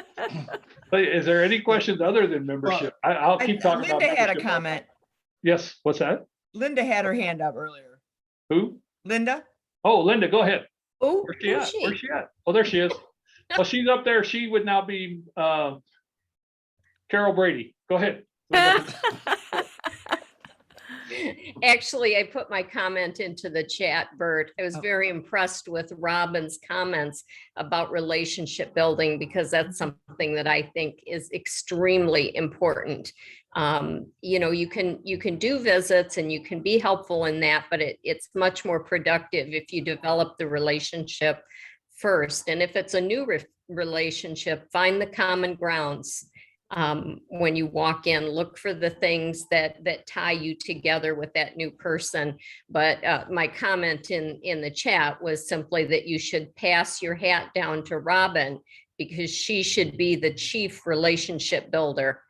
But is there any questions other than membership? I'll keep talking about Linda had a membership. comment. Yes, what's that? Linda had her hand up earlier. Who? Linda? Oh, Linda, go ahead. Oh, Where's she at? Where's she at? Oh, there she is. Well, she's up there. She would now be Carol Brady. Go ahead. Linda. actually, I put my comment into the chat, Bert. I was very impressed with Robin's comments about relationship building because that's something that I think is extremely important. You know, you can do visits and you can be helpful in that, but it's much more productive if you develop the relationship first. And if it's a new relationship, find the common grounds. When you walk in, look for the things that tie you together with that new person. But my comment in the chat was simply that you should pass your hat down to Robin because she should be the chief relationship builder.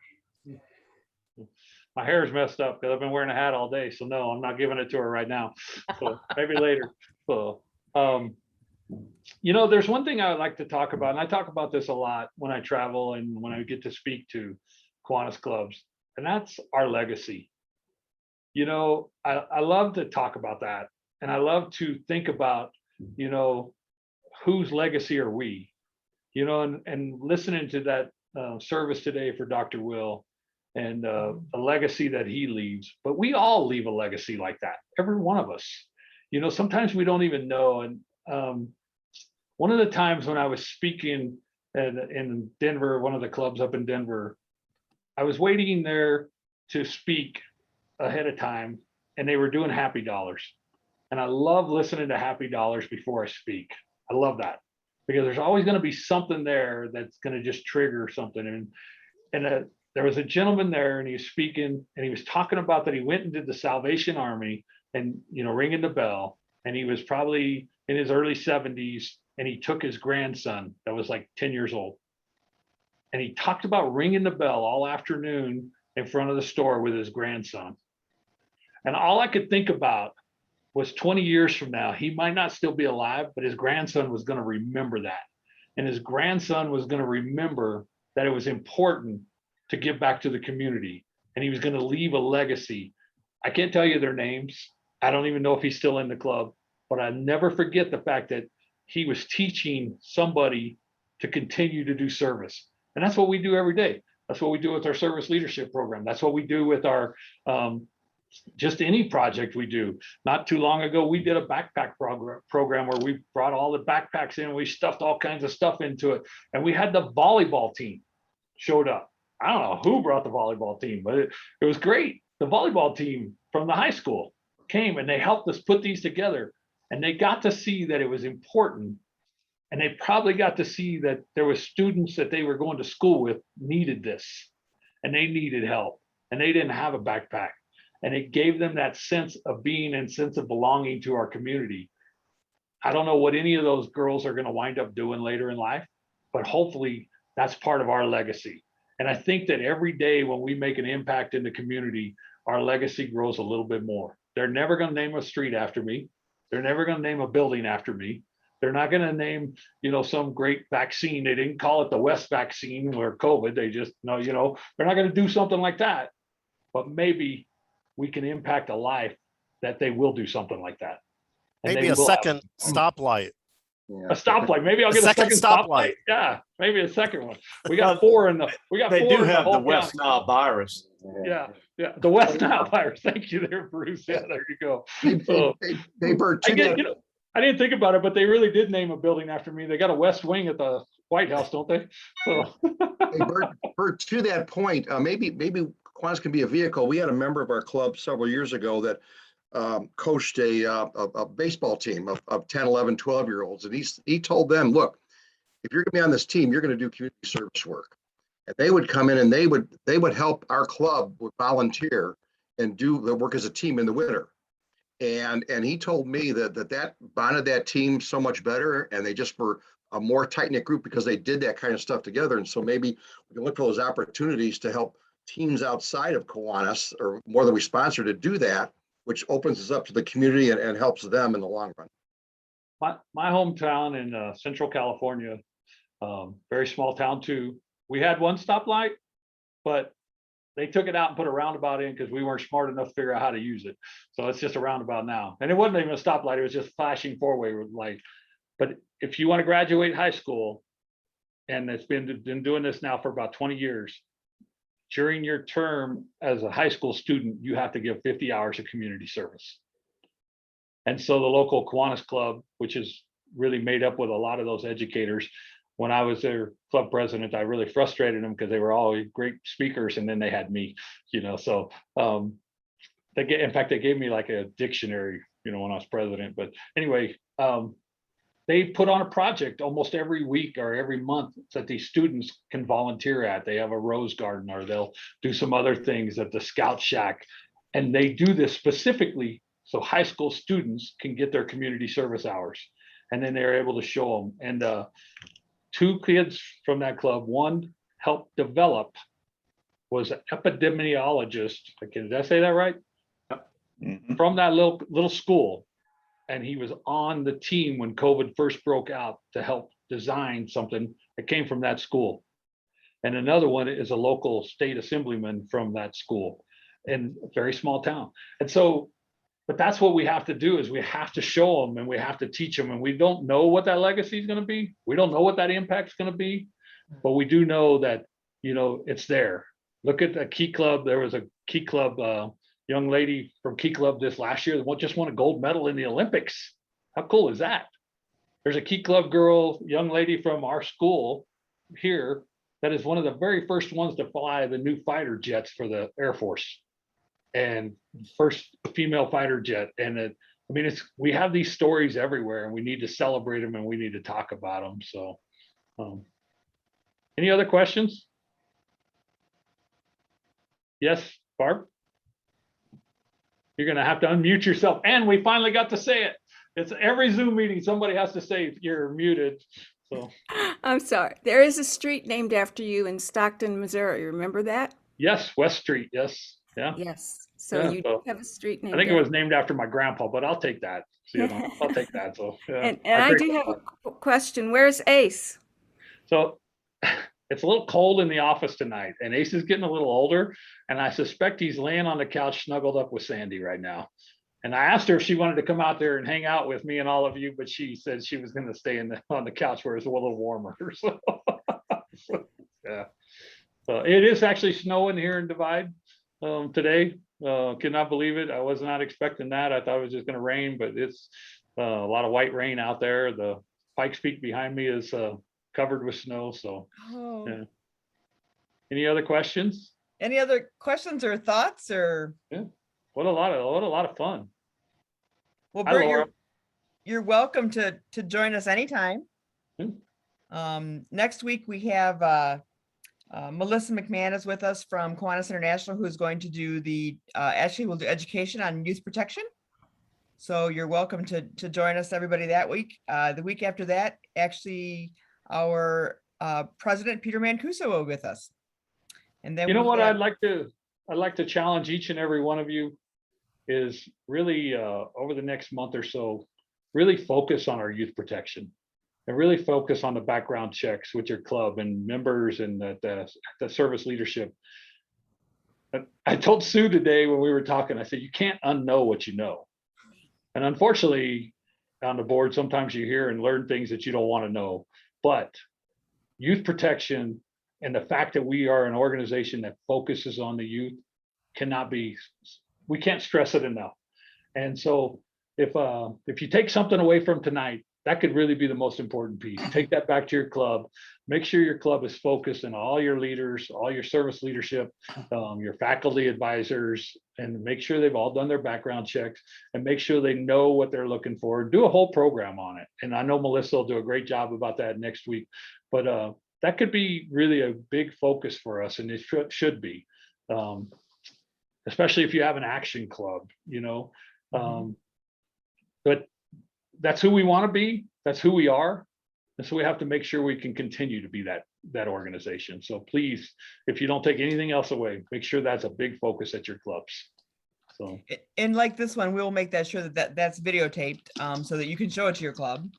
My hair's messed up because I've been wearing a hat all day. So no, I'm not giving it to her right now. So maybe later. So, you know, there's one thing I would like to talk about, and I talk about this a lot when I travel and when I get to speak to Kiwanis clubs, and that's our legacy. You know, I love to talk about that. And I love to think about, you know, whose legacy are we? You know, and listening to that service today for Dr. Will and the legacy that he leaves, but we all leave a legacy like that, every one of us. You know, sometimes we don't even know. And one of the times when I was speaking in Denver, one of the clubs up in Denver, I was waiting there to speak ahead of time, and they were doing happy dollars. And I love listening to happy dollars before I speak. I love that because there's always going to be something there that's going to just trigger something. And there was a gentleman there, and he was speaking, and he was talking about that he went into the Salvation Army and, you know, ringing the bell. And he was probably in his early 70s, and he took his grandson that was like 10 years old. And he talked about ringing the bell all afternoon in front of the store with his grandson. And all I could think about was 20 years from now, he might not still be alive, but his grandson was going to remember that. And his grandson was going to remember that it was important to give back to the community and he was going to leave a legacy. I can't tell you their names. I don't even know if he's still in the club, but I never forget the fact that he was teaching somebody to continue to do service. And that's what we do every day. That's what we do with our service leadership program. That's what we do with our just any project we do. Not too long ago, we did a backpack program where we brought all the backpacks in, we stuffed all kinds of stuff into it, and we had the volleyball team showed up. I don't know who brought the volleyball team, but it was great. The volleyball team from the high school came and they helped us put these together, and they got to see that it was important, and they probably got to see that there was students that they were going to school with needed this, and they needed help, and they didn't have a backpack. And it gave them that sense of being and sense of belonging to our community. I don't know what any of those girls are going to wind up doing later in life, but hopefully that's part of our legacy. And I think that every day when we make an impact in the community, our legacy grows a little bit more. They're never going to name a street after me. They're never going to name a building after me. They're not going to name, some great vaccine. They didn't call it the West vaccine or COVID. They just, they're not going to do something like that. But maybe we can impact a life that they will do something like that. And Maybe they a will second stoplight. a stoplight. Maybe I'll get a second stoplight. Yeah, maybe a second one. We got four in the. They do have the whole West county. Nile virus. Yeah, the West Nile virus. Thank you, there, Bruce. Yeah, there you go. So, Hey, Bert, I didn't think about it, but they really did name a building after me. They got a West Wing at the White House, don't they? So. Hey, Bert, to that point, maybe Kiwanis can be a vehicle. We had a member of our club several years ago that coached a baseball team of 10, 11, 12-year-olds. And he told them, look, if you're going to be on this team, you're going to do community service work. And they would come in and they would help our club with volunteer and do the work as a team in the winter. And he told me that bonded that team so much better, and they just were a more tight-knit group because they did that kind of stuff together. And so maybe we can look for those opportunities to help teams outside of Kiwanis, or more than we sponsor, to do that, which opens us up to the community and helps them in the long run. My hometown in Central California, very small town too. We had one stoplight, but they took it out and put a roundabout in because we weren't smart enough to figure out how to use it. So it's just a roundabout now. And it wasn't even a stoplight, it was just flashing four-way light. But if you want to graduate high school, and it's been doing this now for about 20 years, during your term as a high school student, you have to give 50 hours of community service. And so the local Kiwanis Club, which is really made up with a lot of those educators, when I was their club president, I really frustrated them because they were all great speakers, and then they had me, so in fact, they gave me like a dictionary, when I was president. But anyway, they put on a project almost every week or every month that these students can volunteer at. They have a rose garden, or they'll do some other things at the Scout Shack. And they do this specifically so high school students can get their community service hours. And then they're able to show them. And two kids from that club, one helped develop, was an epidemiologist. Did I say that right? Mhm. From that little school. And he was on the team when COVID first broke out to help design something that came from that school. And another one is a local state assemblyman from that school in a very small town. And so, but that's what we have to do, is we have to show them and we have to teach them. And we don't know what that legacy is going to be. We don't know what that impact is going to be, but we do know that, it's there. Look at the Key Club. There was a Key Club young lady from Key Club this last year that just won a gold medal in the Olympics. How cool is that? There's a Key Club girl, young lady from our school here that is one of the very first ones to fly the new fighter jets for the Air Force, and first female fighter jet. And we have these stories everywhere, and we need to celebrate them and we need to talk about them. So, any other questions? Yes, Barb? You're going to have to unmute yourself. And we finally got to say it. It's every Zoom meeting, somebody has to say you're muted. So I'm sorry. There is a street named after you in Stockton, Missouri. Remember that? yes, West Street. Yes. Yeah. Yes. So Yeah, you so have a street named I think it after was named after my grandpa, but I'll take that. I'll take that. So, yeah. And I do have a question. Where's Ace? So it's a little cold in the office tonight, and Ace is getting a little older, and I suspect he's laying on the couch snuggled up with Sandy right now. And I asked her if she wanted to come out there and hang out with me and all of you, but she said she was going to stay on the couch where it's a little warmer. So, yeah. It is actually snowing here in Divide today. Cannot believe it. I was not expecting that. I thought it was just going to rain, but it's a lot of white rain out there. The Pikes Peak behind me is covered with snow. So, Oh. yeah. Any other questions? Any other questions or thoughts or? Yeah. What a lot of fun. Well, Hi, Bert, Laura. you're welcome to join us anytime. Next week we have Melissa McMahon with us from Kiwanis International, who's going to do actually we'll do education on youth protection. So you're welcome to join us, everybody, that week. The week after that, actually, our president, Peter Mancuso, will be with us. And then You know we what have- I'd like to challenge each and every one of you is really over the next month or so, really focus on our youth protection and really focus on the background checks with your club and members and the service leadership. I told Sue today when we were talking, I said, you can't unknow what you know. And unfortunately, on the board, sometimes you hear and learn things that you don't want to know. But youth protection and the fact that we are an organization that focuses on the youth we can't stress it enough. And so if you take something away from tonight, that could really be the most important piece. Take that back to your club. Make sure your club is focused and all your leaders, all your service leadership, your faculty advisors, and make sure they've all done their background checks and make sure they know what they're looking for. Do a whole program on it. And I know Melissa will do a great job about that next week, but that could be really a big focus for us, and it should be, especially if you have an action club, but that's who we want to be. That's who we are. And so we have to make sure we can continue to be that organization. So please, if you don't take anything else away, make sure that's a big focus at your clubs. So, and like this one, we'll make that sure that's videotaped so that you can show it to your club.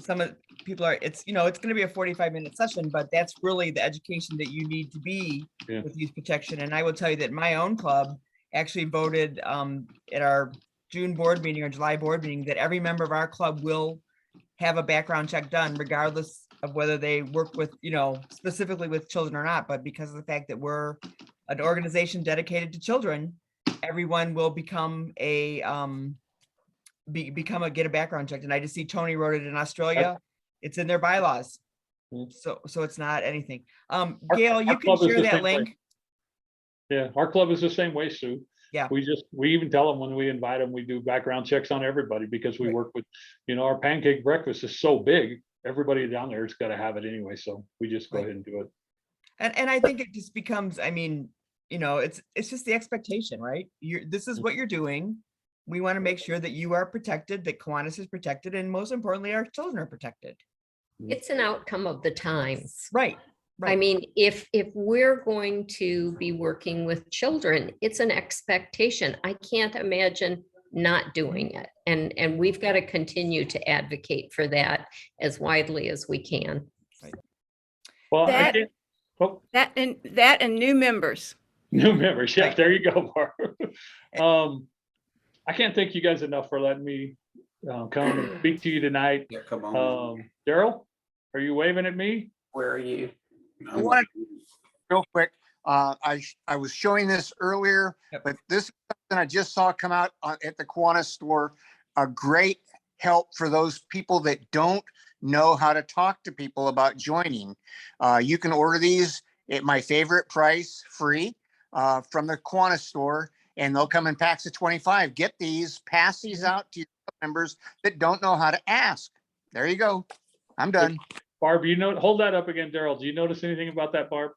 Some of people it's going to be a 45-minute session, but that's really the education that you need to be with youth protection. And I will tell you that my own club actually voted at our June board meeting or July board meeting that every member of our club will have a background check done, regardless of whether they work with, specifically with children or not. But because of the fact that we're an organization dedicated to children, everyone will become get a background check. And I just see Tony wrote it in Australia. It's in their bylaws. So it's not anything. Gail, you can share that link. Yeah, our club is the same way, Sue. Yeah. We even tell them when we invite them, we do background checks on everybody because we work with, our pancake breakfast is so big, everybody down there has got to have it anyway. So we just go ahead and do it. And I think it just becomes, it's just the expectation, right? This is what you're doing. We want to make sure that you are protected, that Kiwanis is protected, and most importantly, our children are protected. It's an outcome of the times. Right. I mean, if we're going to be working with children, it's an expectation. I can't imagine not doing it. And we've got to continue to advocate for that as widely as we can. Right. Well, That and new members. New members. Yeah, there you go, Barb. I can't thank you guys enough for letting me come and speak to you tonight. Yeah, come on. Daryl, are you waving at me? Where are you? I wanted real quick. I was showing this earlier, but this is something I just saw come out at the Kiwanis store. A great help for those people that don't know how to talk to people about joining. You can order these at my favorite price, free, from the Kiwanis store, and they'll come in packs of 25. Get these, pass these out to your members that don't know how to ask. There you go. I'm done. Barb, hold that up again, Daryl. Do you notice anything about that, Barb?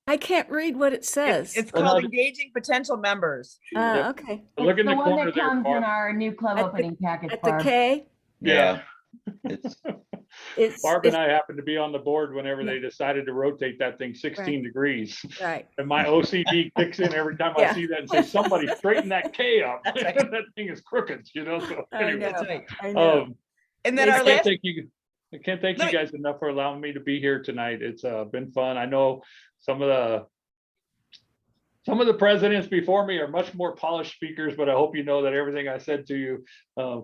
I can't read what it says. It's called engaging potential members. Okay. Look in the one corner that there, comes in Barb. our new club At the- opening package. At the Barb. K, Yeah. it's Barb and I happened to be on the board whenever they decided to rotate that thing 16 Right. degrees. right. And my OCD kicks in every time I Yeah. see that and say, somebody straighten that K up. That thing is crooked, So I anyway. know. That's right. I know. And then I our can't last, thank you. I can't thank you Let me- guys enough for allowing me to be here tonight. It's been fun. I know some of the presidents before me are much more polished speakers, but I hope you know that everything I said to you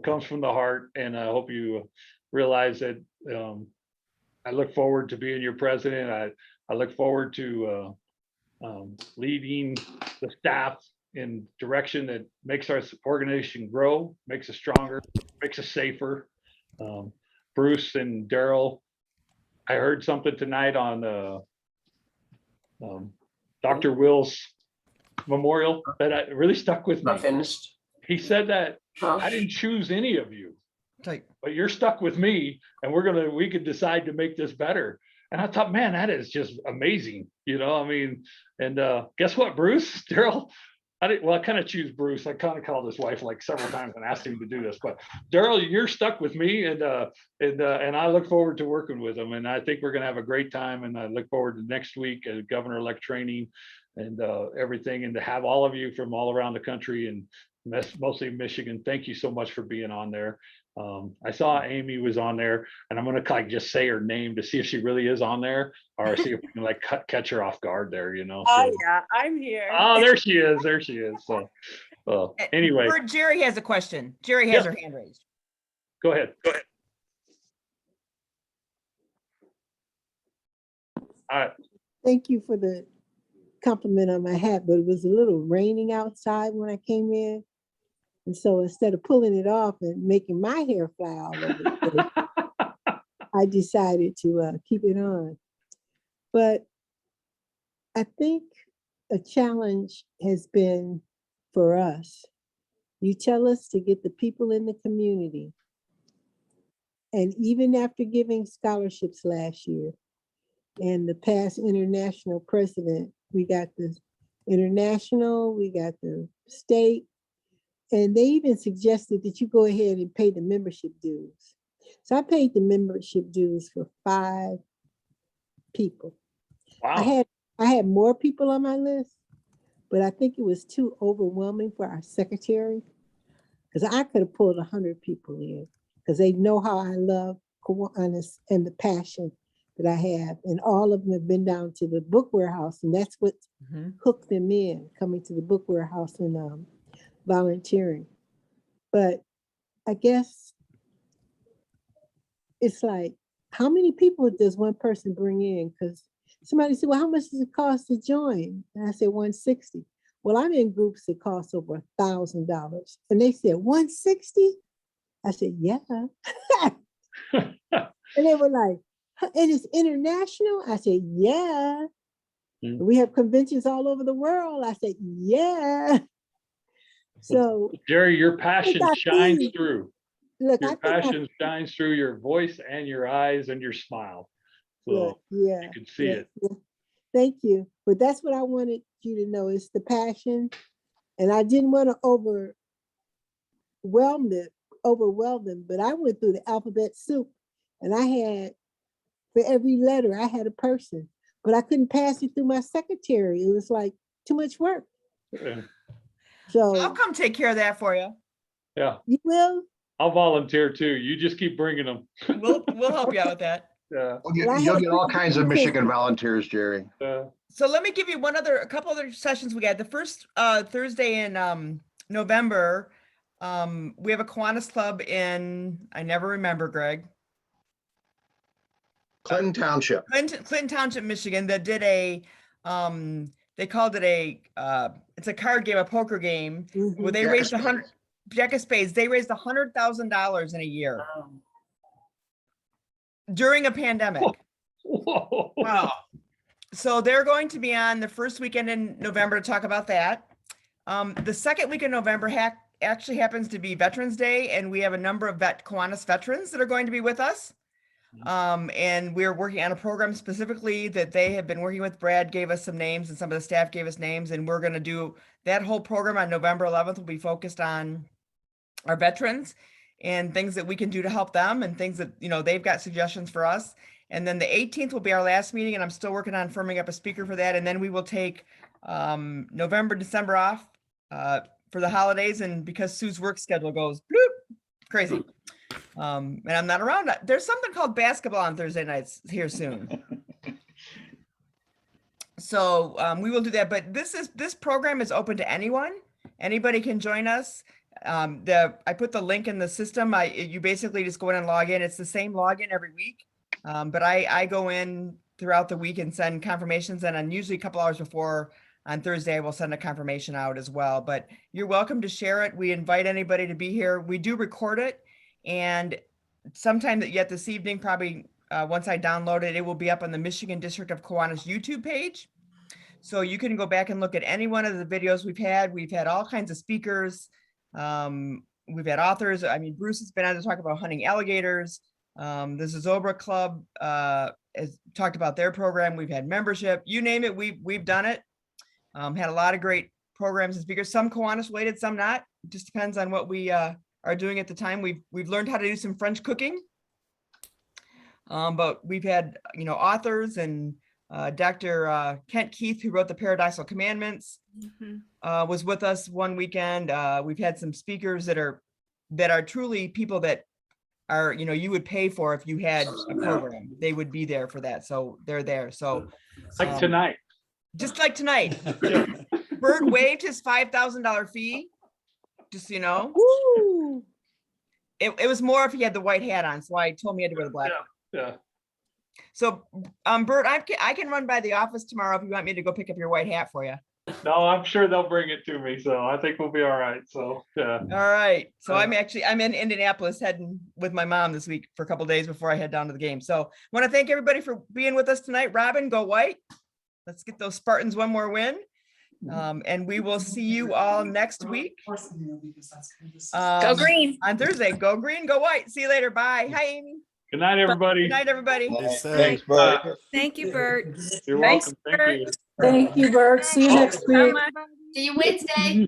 comes from the heart, and I hope you realize that I look forward to being your president. I look forward to leading the staff in direction that makes our organization grow, makes us stronger, makes us safer. Bruce and Daryl, I heard something tonight on Dr. Will's memorial that really stuck with me. Not finished. He said that Huh? I didn't choose any of you, Like, but you're stuck with me, and we could decide to make this better. And I thought, man, that is just amazing. I mean, and guess what, Bruce, Daryl, I kind of choose Bruce. I kind of called his wife like several times and asked him to do this, but Daryl, you're stuck with me, and I look forward to working with him. And I think we're going to have a great time. And I look forward to next week at governor-elect training and everything, and to have all of you from all around the country and mostly Michigan. Thank you so much for being on there. I saw Amy was on there, and I'm going to just say her name to see if she really is on there, or see if we can catch her off guard there, oh So, yeah, I'm here. oh, there she is. There she is. So, anyway, Bert, Jerry has a question. Jerry has Yeah. her hand raised. go ahead. Go ahead. All right. Thank you for the compliment on my hat, but it was a little raining outside when I came in. And so instead of pulling it off and making my hair fly all over the place, I decided to keep it on. But I think a challenge has been for us. You tell us to get the people in the community. And even after giving scholarships last year, and the past international president, we got the international, we got the state, and they even suggested that you go ahead and pay the membership dues. So I paid the membership dues for 5 people. Wow. I had more people on my list, but I think it was too overwhelming for our secretary, because I could have pulled 100 people in, because they know how I love Kiwanis and the passion that I have. And all of them have been down to the book warehouse, and that's what hooked them in, coming to the book warehouse and volunteering. But I guess it's like, how many people does one person bring in? Because somebody said, well, how much does it cost to join? And I said, $160. Well, I'm in groups that cost over $1,000. And they said, $160? I said, yeah. And they were like, and it's international? I said, yeah. We have conventions all over the world. I said, yeah. So Jerry, your passion shines through. Look, Your passion shines through your voice and your eyes and your smile. So look, yeah, you can see it. yeah. Thank you. But that's what I wanted you to know, is the passion. And I didn't want to overwhelm them, but I went through the alphabet soup, and I had, for every letter, I had a person, but I couldn't pass it through my secretary. It was like too much work. Yeah. I'll So come take care of that for you. Yeah, you will? I'll volunteer too. You just keep bringing them. We'll help you out with that. Yeah. You'll get all kinds of Michigan volunteers, Jerry. So let me give you a couple other sessions we got. The first Thursday in November, we have a Kiwanis Club in, I never remember, Greg. Clinton Township. Clinton Township, Michigan, that did they called it it's a card game, a poker game, where they raised Jack of Spades. They raised $100,000 in a year during a pandemic. Whoa. Wow. So they're going to be on the first weekend in November to talk about that. The second week in November actually happens to be Veterans Day, and we have a number of Kiwanis veterans that are going to be with us. And we're working on a program specifically that they have been working with. Brad gave us some names, and some of the staff gave us names, and we're going to do that whole program on November 11th will be focused on our veterans and things that we can do to help them, and things that, they've got suggestions for us. And then the 18th will be our last meeting, and I'm still working on firming up a speaker for that. And then we will take November, December off for the holidays, and because Sue's work schedule goes bloop, crazy. And I'm not around. There's something called basketball on Thursday nights here soon. So we will do that. But this program is open to anyone. Anybody can join us. I put the link in the system. You basically just go in and log in. It's the same login every week. But I go in throughout the week and send confirmations, and on usually a couple hours before on Thursday, I will send a confirmation out as well. But you're welcome to share it. We invite anybody to be here. We do record it, and sometime yet this evening, probably once I download it, it will be up on the Michigan District of Kiwanis YouTube page. So you can go back and look at any one of the videos we've had. We've had all kinds of speakers. We've had authors. I mean, Bruce has been on to talk about hunting alligators. The Zobra Club has talked about their program. We've had membership. You name it, we've done it. Had a lot of great programs and speakers. Some Kiwanis related, some not. It just depends on what we are doing at the time. We've learned how to do some French cooking. But we've had authors and Dr. Kent Keith, who wrote the Paradoxical Commandments, was with us one weekend. We've had some speakers that are truly people that are, you would pay for if you had a program. They would be there for that. So they're there. So Like tonight. just like tonight, Bert waived his $5,000 fee. Just so you know. Woo! It was more if he had the white hat on. So I told him he had to wear the black. Yeah. So, Bert, I can run by the office tomorrow if you want me to go pick up your white hat for you. No, I'm sure they'll bring it to me. So I think we'll be all right. So, yeah. All right. So I'm in Indianapolis heading with my mom this week for a couple of days before I head down to the game. So I want to thank everybody for being with us tonight. Robin, go white. Let's get those Spartans one more win. And we will see you all next week. Go green. On Thursday. Go green, go white. See you later. Bye. Hi, Amy. Good night, everybody. Good night, everybody. Thanks, Bert. Thank you, Bert. You're Thanks, welcome. Thank you. Thank you, Bert. See you next week. See you Wednesday.